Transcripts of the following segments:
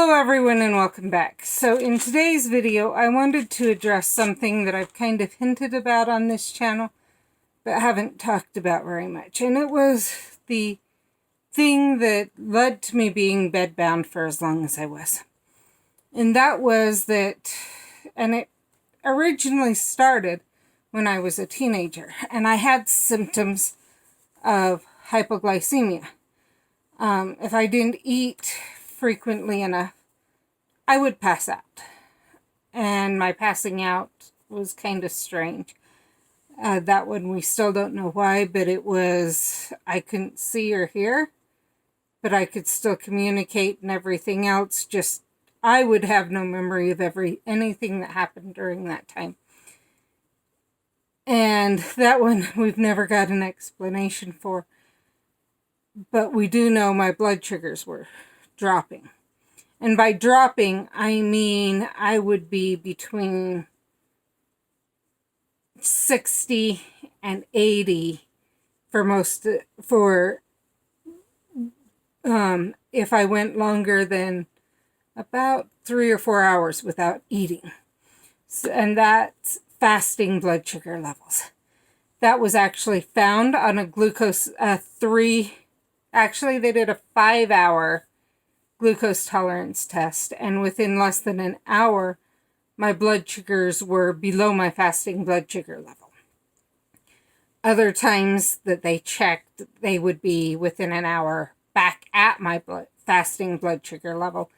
Hello everyone and welcome back. So in today's video I wanted to address something that I've kind of hinted about on this channel but haven't talked about very much, and it was the thing that led to me being bedbound for as long as I was. And that was that, and it originally started when I was a teenager and I had symptoms of hypoglycemia. If I didn't eat frequently enough, I would pass out. And my passing out was kind of strange. That one we still don't know why, but it was, I couldn't see or hear, but I could still communicate and everything else. Just, I would have no memory of anything that happened during that time. And that one we've never got an explanation for. But we do know my blood sugars were dropping. And by dropping, I mean I would be between 60 and 80 if I went longer than about 3 or 4 hours without eating. And that's fasting blood sugar levels. That was actually found on a glucose actually they did a 5-hour glucose tolerance test, and within less than an hour my blood sugars were below my fasting blood sugar level. Other times that they checked, they would be within an hour back at my fasting blood sugar level,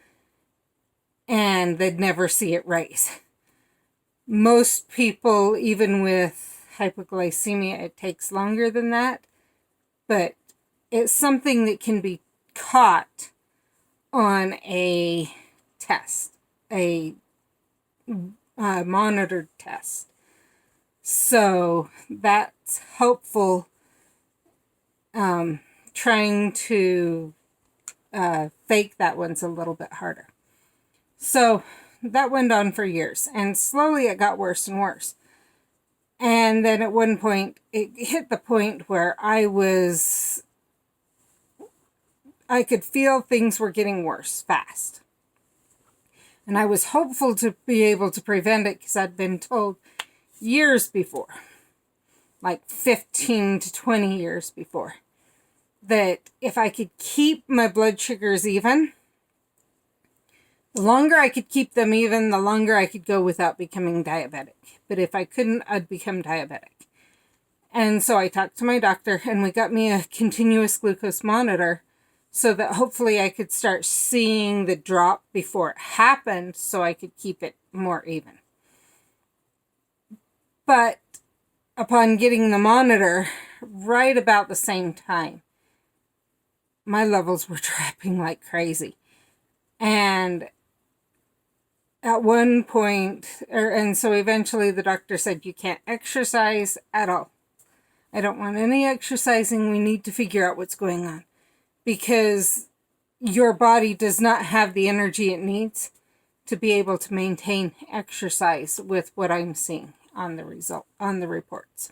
and they'd never see it rise. Most people, even with hypoglycemia, it takes longer than that, but it's something that can be caught on a test, a monitored test. So that's helpful. Trying to fake that one's a little bit harder. So that went on for years, and slowly it got worse and worse. And then at one point, it hit the point where I could feel things were getting worse fast. And I was hopeful to be able to prevent it because I'd been told years before, like 15 to 20 years before, that if I could keep my blood sugars even, the longer I could keep them even, the longer I could go without becoming diabetic. But if I couldn't, I'd become diabetic. And so I talked to my doctor and we got me a continuous glucose monitor so that hopefully I could start seeing the drop before it happened so I could keep it more even. But upon getting the monitor, right about the same time, my levels were dropping like crazy. And at one point, and so eventually the doctor said, you can't exercise at all. I don't want any exercising. We need to figure out what's going on, because your body does not have the energy it needs to be able to maintain exercise with what I'm seeing on the reports.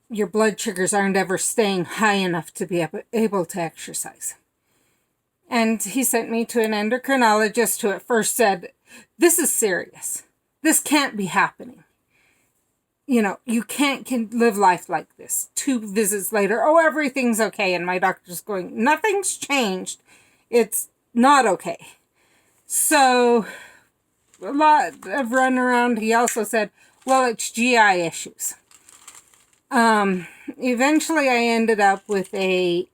Your blood sugars aren't ever staying high enough to be able to exercise. And he sent me to an endocrinologist who at first said, this is serious. This can't be happening. You know, you can't live life like this. 2 visits later, oh, everything's okay. And my doctor's going, nothing's changed. It's not okay. So a lot of run around. He also said, well, it's GI issues. Eventually I ended up with a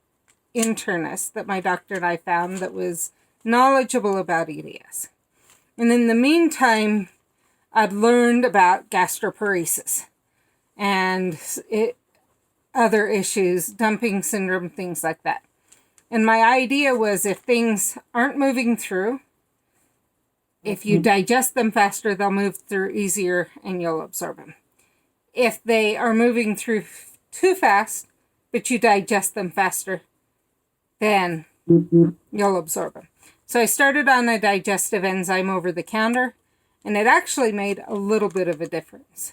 internist that my doctor and I found that was knowledgeable about EDS. And in the meantime, I'd learned about gastroparesis and other issues, dumping syndrome, things like that. And my idea was, if things aren't moving through, if you digest them faster, they'll move through easier and you'll absorb them. If they are moving through too fast, but you digest them faster, then you'll absorb them. So I started on a digestive enzyme over the counter, and it actually made a little bit of a difference.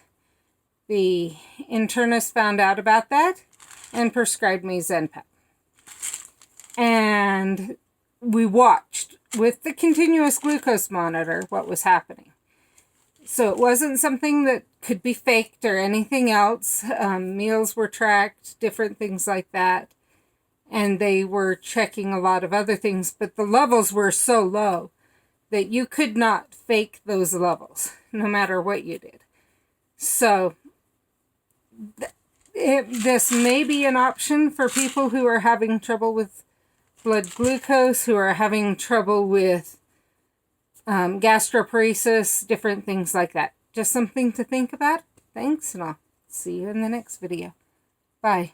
The internist found out about that and prescribed me Zenpep. And we watched with the continuous glucose monitor what was happening. So it wasn't something that could be faked or anything else. Meals were tracked, different things like that. And they were checking a lot of other things, but the levels were so low that you could not fake those levels, no matter what you did. So this may be an option for people who are having trouble with blood glucose, who are having trouble with gastroparesis, different things like that. Just something to think about. Thanks, and I'll see you in the next video. Bye.